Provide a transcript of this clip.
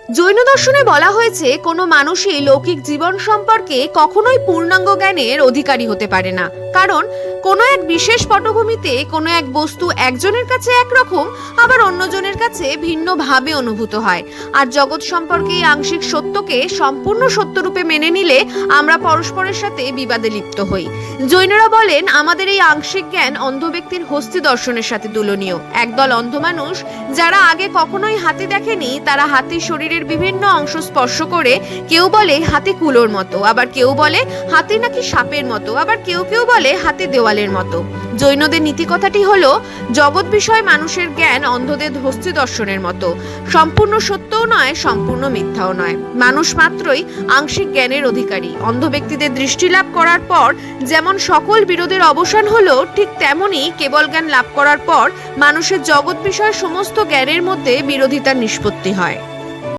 জৈন দর্শনে বলা হয়েছে কোনো মানুষই লৌকিক জীবন সম্পর্কে কখনোই পূর্ণাঙ্গ জ্ঞানের অধিকারী হতে পারে না, কারণ কোনো এক বিশেষ পটভূমিতে কোনো এক বস্তু একজনের কাছে একরকম আবার অন্যজনের কাছে ভিন্নভাবে অনুভূত হয়। আর জগৎ সম্পর্কে এই আংশিক সত্যকে সম্পূর্ণ সত্যরূপে মেনে নিলে আমরা পরস্পরের সাথে বিবাদে লিপ্ত হই। জৈনরা বলেন, আমাদের এই আংশিক জ্ঞান অন্ধ ব্যক্তির হস্তি দর্শনের সাথে তুলনীয়। একদল অন্ধ মানুষ যারা আগে কখনোই হাতি দেখেনি, তারা হাতির শরীরের বিভিন্ন অংশ স্পর্শ করে কেউ বলে হাতি কুলোর মতো, আবার কেউ বলে হাতি নাকি সাপের মতো, আবার কেউ কেউ বলে হাতি দেওয়ালের মতো। জৈনদের নীতি কথাটি হলো, জগৎ বিষয় মানুষের জ্ঞান অন্ধদের হস্তি দর্শনের মতো, সম্পূর্ণ সত্যও নয়, সম্পূর্ণ মিথ্যাও নয়। মানুষ মাত্রই আংশিক জ্ঞানের অধিকারী। অন্ধ ব্যক্তিদের দৃষ্টি লাভ করার পর যেমন সকল বিরোধের অবসান হলো, ঠিক তেমনি কেবল জ্ঞান লাভ করার পর মানুষের জগৎ বিষয় সমস্ত জ্ঞানের মধ্যে বিরোধিতার নিষ্পত্তি হয়।